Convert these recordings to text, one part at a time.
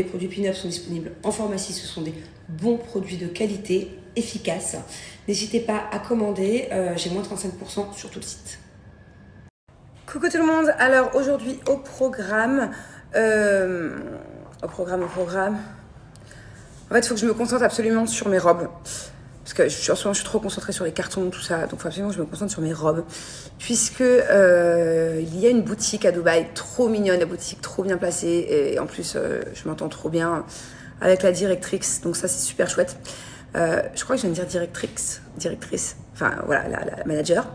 Les produits Pin-Up sont disponibles en pharmacie, ce sont des bons produits de qualité, efficaces. N'hésitez pas à commander, j'ai moins 35% sur tout le site. Coucou tout le monde, alors aujourd'hui au programme. En fait, il faut que je me concentre absolument sur mes robes. Parce que en ce moment, je suis trop concentrée sur les cartons, tout ça. Donc, il faut absolument que je me concentre sur mes robes. Puisque il y a une boutique à Dubaï, trop mignonne, la boutique, trop bien placée. Et en plus, je m'entends trop bien avec la directrice. Donc, ça, c'est super chouette. Je crois que je viens de dire directrice. Enfin, voilà, la manager.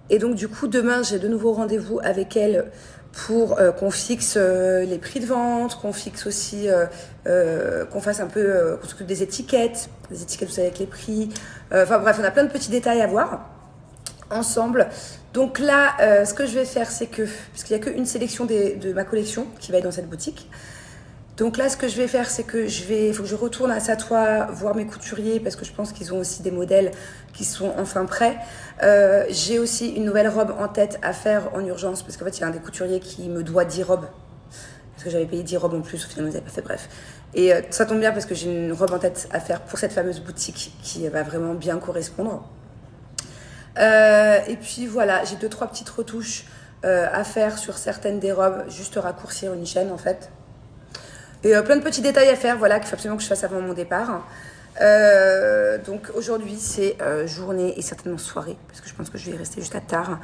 Et donc, du coup, demain, j'ai de nouveau rendez-vous avec elle pour qu'on fixe les prix de vente, qu'on fixe aussi, qu'on fasse un peu, qu'on s'occupe des étiquettes, vous savez, avec les prix. Enfin bref, on a plein de petits détails à voir ensemble. Donc là, ce que je vais faire, c'est que, parce qu'il n'y a qu'une sélection de ma collection qui va être dans cette boutique. Donc là, ce que je vais faire, c'est que il faut que je retourne à Satois voir mes couturiers parce que je pense qu'ils ont aussi des modèles qui sont enfin prêts. J'ai aussi une nouvelle robe en tête à faire en urgence parce qu'en fait, il y a un des couturiers qui me doit 10 robes. Parce que j'avais payé 10 robes en plus, au final, ils n'avaient pas fait, bref. Et ça tombe bien parce que j'ai une robe en tête à faire pour cette fameuse boutique qui va vraiment bien correspondre. Et puis voilà, j'ai 2-3 petites retouches à faire sur certaines des robes, juste raccourcir une chaîne en fait. Et plein de petits détails à faire, voilà, qu'il faut absolument que je fasse avant mon départ. Donc aujourd'hui, c'est journée et certainement soirée, parce que je pense que je vais y rester jusqu'à tard.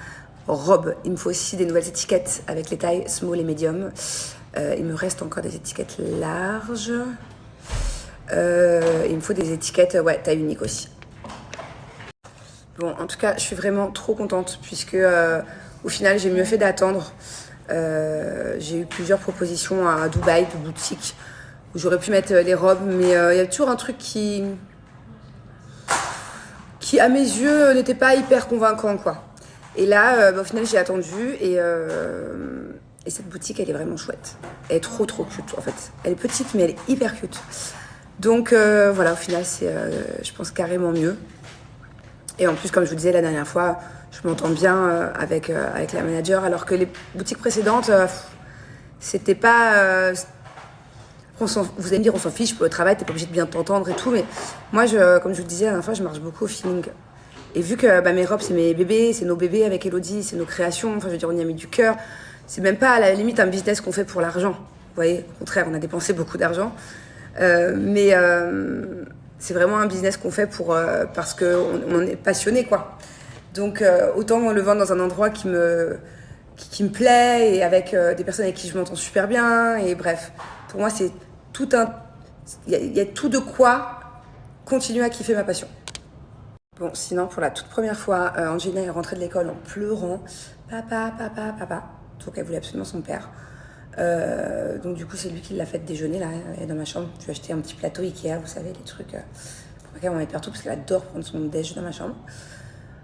Robe, il me faut aussi des nouvelles étiquettes avec les tailles small et medium. Il me reste encore des étiquettes larges. Il me faut des étiquettes, ouais, taille unique aussi. Bon, en tout cas, je suis vraiment trop contente, puisque au final, j'ai mieux fait d'attendre. J'ai eu plusieurs propositions à Dubaï de boutiques où j'aurais pu mettre les robes, mais il y a toujours un truc qui à mes yeux n'était pas hyper convaincant quoi. Et là au final j'ai attendu et cette boutique elle est vraiment chouette, elle est trop cute en fait, elle est petite mais elle est hyper cute, donc voilà, au final c'est je pense carrément mieux. Et en plus, comme je vous disais la dernière fois, je m'entends bien avec la manager, alors que les boutiques précédentes, c'était pas... vous allez me dire, on s'en fiche, pour le travail, t'es pas obligé de bien t'entendre et tout, mais moi, comme je vous le disais la dernière fois, je marche beaucoup au feeling. Et vu que mes robes, c'est mes bébés, c'est nos bébés avec Elodie, c'est nos créations, enfin je veux dire, on y a mis du cœur, c'est même pas à la limite un business qu'on fait pour l'argent. Vous voyez, au contraire, on a dépensé beaucoup d'argent. Mais c'est vraiment un business qu'on fait parce qu'on est passionné, quoi. Donc, autant le vendre dans un endroit qui me plaît et avec des personnes avec qui je m'entends super bien. Et bref, pour moi, c'est tout il y a tout de quoi continuer à kiffer ma passion. Bon, sinon, pour la toute première fois, Angelina est rentrée de l'école en pleurant. Papa. Donc, elle voulait absolument son père. Donc du coup c'est lui qui l'a fait déjeuner là, elle est dans ma chambre. Je lui ai acheté un petit plateau Ikea, vous savez, les trucs pour lesquels on met partout parce qu'elle adore prendre son déj dans ma chambre.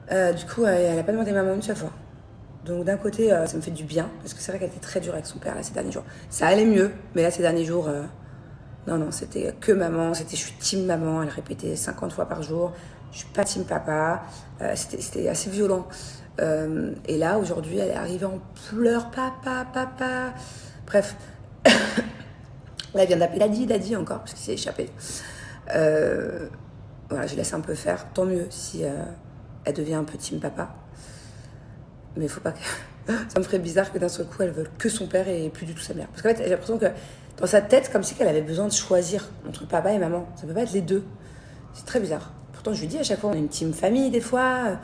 Du coup elle a pas demandé maman une seule fois. Donc d'un côté ça me fait du bien parce que c'est vrai qu'elle était très dure avec son père là, ces derniers jours. Ça allait mieux, mais là ces derniers jours non, c'était que maman, je suis team maman, elle répétait 50 fois par jour, je suis pas team papa. C'était assez violent. Et là aujourd'hui elle est arrivée en pleurs, papa. Bref, là, elle vient d'appeler Daddy encore, parce qu'il s'est échappé. Voilà, je laisse un peu faire. Tant mieux si elle devient un peu team papa. Mais il faut pas que... Ça me ferait bizarre que d'un seul coup, elle veuille que son père et plus du tout sa mère. Parce qu'en fait, j'ai l'impression que dans sa tête, comme si elle avait besoin de choisir entre papa et maman. Ça peut pas être les deux. C'est très bizarre. Pourtant, je lui dis à chaque fois, on a une team famille des fois.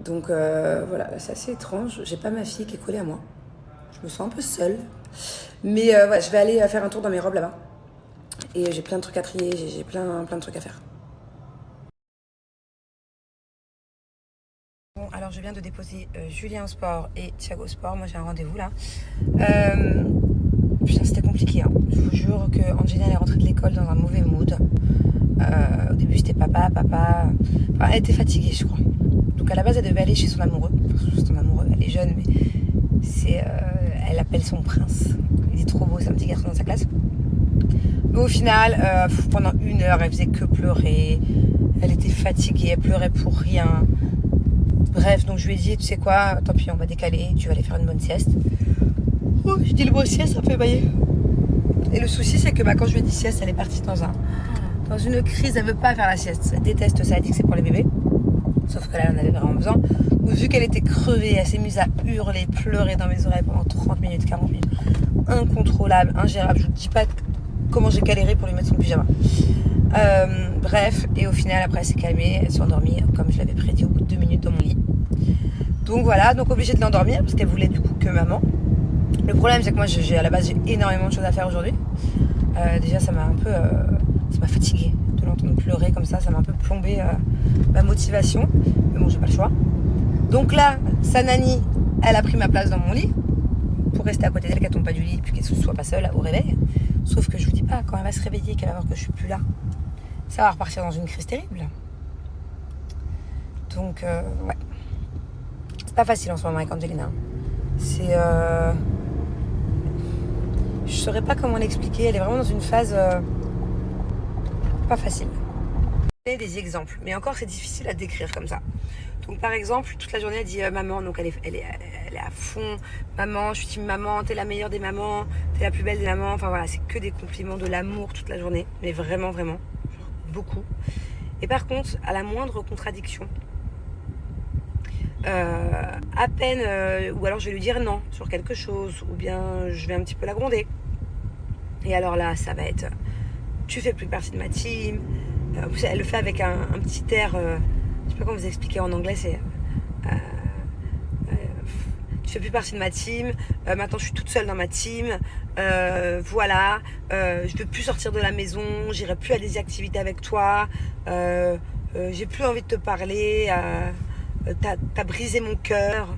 Donc voilà, c'est assez étrange. J'ai pas ma fille qui est collée à moi. Je me sens un peu seule. Mais ouais, je vais aller faire un tour dans mes robes là-bas. Et j'ai plein de trucs à trier, j'ai plein de trucs à faire. Bon, alors je viens de déposer Julien au sport et Thiago au sport. Moi j'ai un rendez-vous là. Putain, c'était compliqué. Hein. Je vous jure que Angelina est rentrée de l'école dans un mauvais mood. Au début c'était papa. Enfin, elle était fatiguée, je crois. Donc à la base elle devait aller chez son amoureux. Son amoureux, elle est jeune, mais elle appelle son prince. Il est trop beau, c'est un petit garçon dans sa classe. Mais au final, pendant 1 heure, elle faisait que pleurer. Elle était fatiguée, elle pleurait pour rien. Bref, donc je lui ai dit, tu sais quoi, tant pis, on va décaler, tu vas aller faire une bonne sieste. Je dis le mot sieste, ça me fait bailler. Et le souci, c'est que quand je lui ai dit sieste, elle est partie dans une crise. Elle veut pas faire la sieste. Elle déteste ça. Elle dit que c'est pour les bébés. Sauf que là, elle en avait vraiment besoin. Donc, vu qu'elle était crevée, elle s'est mise à hurler, pleurer dans mes oreilles pendant 30 minutes, 40 minutes. Incontrôlable, ingérable. Je vous dis pas comment j'ai galéré pour lui mettre son pyjama. Bref, et au final, après, elle s'est calmée. Elle s'est endormie, comme je l'avais prédit, au bout de 2 minutes dans mon lit. Donc voilà, donc obligée de l'endormir parce qu'elle voulait du coup que maman. Le problème, c'est que moi, à la base, j'ai énormément de choses à faire aujourd'hui. Déjà, ça m'a un peu... ça m'a fatiguée de l'entendre pleurer comme ça. Ça m'a un peu plombé ma motivation. Mais bon, j'ai pas le choix. Donc là, sa nanny, elle a pris ma place dans mon lit pour rester à côté d'elle, qu'elle tombe pas du lit puis qu'elle ne soit pas seule au réveil. Sauf que je vous dis pas, quand elle va se réveiller, qu'elle va voir que je suis plus là, ça va repartir dans une crise terrible. Donc, ouais. C'est pas facile en ce moment avec Angelina. C'est... Je saurais pas comment l'expliquer. Elle est vraiment dans une phase pas facile. Des exemples, mais encore c'est difficile à décrire comme ça. Donc par exemple, toute la journée elle dit maman, donc elle est à fond. Maman, je suis team maman, t'es la meilleure des mamans, t'es la plus belle des mamans. Enfin voilà, c'est que des compliments, de l'amour toute la journée, mais vraiment, vraiment, beaucoup. Et par contre, à la moindre contradiction, à peine, ou alors je vais lui dire non sur quelque chose, ou bien je vais un petit peu la gronder. Et alors là, ça va être, tu fais plus partie de ma team. En plus, elle le fait avec un petit air, je sais pas comment vous expliquer en anglais, c'est tu fais plus partie de ma team, maintenant je suis toute seule dans ma team, voilà, je veux plus sortir de la maison, j'irai plus à des activités avec toi, j'ai plus envie de te parler, t'as brisé mon cœur,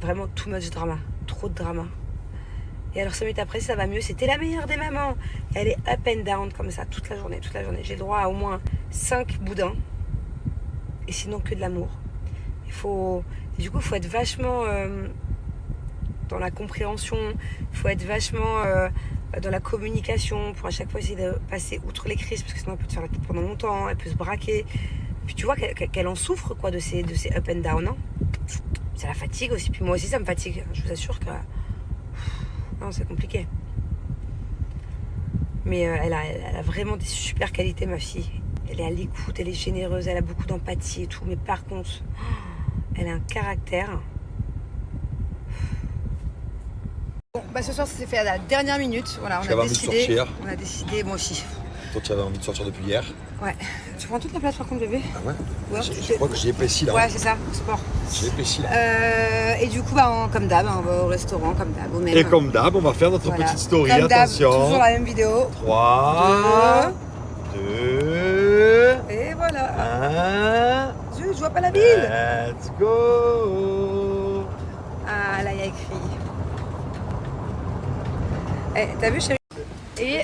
vraiment too much drama, trop de drama. Et alors 5 minutes après, ça va mieux. C'était la meilleure des mamans. Et elle est up and down comme ça toute la journée, toute la journée. J'ai le droit à au moins 5 boudins. Et sinon que de l'amour. Et du coup, il faut être vachement dans la compréhension. Il faut être vachement dans la communication pour à chaque fois essayer de passer outre les crises. Parce que sinon, elle peut te faire la tête pendant longtemps. Elle peut se braquer. Puis tu vois qu'elle en souffre quoi, de ces up and down. Hein. Ça la fatigue aussi. Puis moi aussi, ça me fatigue. Je vous assure que... Non, c'est compliqué. Mais elle a vraiment des super qualités, ma fille. Elle est à l'écoute, elle est généreuse, elle a beaucoup d'empathie et tout. Mais par contre, elle a un caractère. Bon, ce soir, ça s'est fait à la dernière minute. Voilà, on a décidé, moi aussi. Toi, tu avais envie de sortir depuis hier. Ouais. Tu prends toute la place par contre, bébé. Ah ouais, je crois que j'ai épaissi là. Ouais, c'est ça, sport. J'ai épaissi là. Et du coup, comme d'hab, on va au restaurant, comme d'hab. Au même. Et comme d'hab, on va faire notre petite story. Comme d'hab, attention. toujours la même vidéo. 3, 2, et voilà. 1. Je vois pas la ville. Let's go. Ah, là, il y a écrit. T'as vu, chérie? Et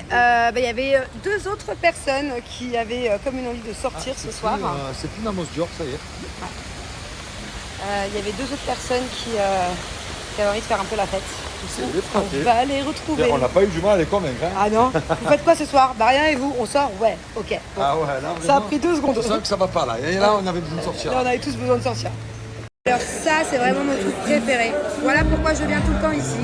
il y avait 2 autres personnes qui avaient comme une envie de sortir ce soir. C'est plus Namos Dior, ça y est. Il y avait 2 autres personnes qui avaient envie de faire un peu la fête. On va les retrouver. On n'a pas eu du mal à les convaincre. Hein. Ah non. Vous faites quoi ce soir? Bah rien, et vous? On sort? Ouais, ok. Bon. Ah ouais, là, ça a pris 2 secondes. Je sens que ça va pas là. Et là, on avait besoin de sortir. Là, on avait tous besoin de sortir. Alors ça, c'est vraiment mon truc préféré. Voilà pourquoi je viens tout le temps ici.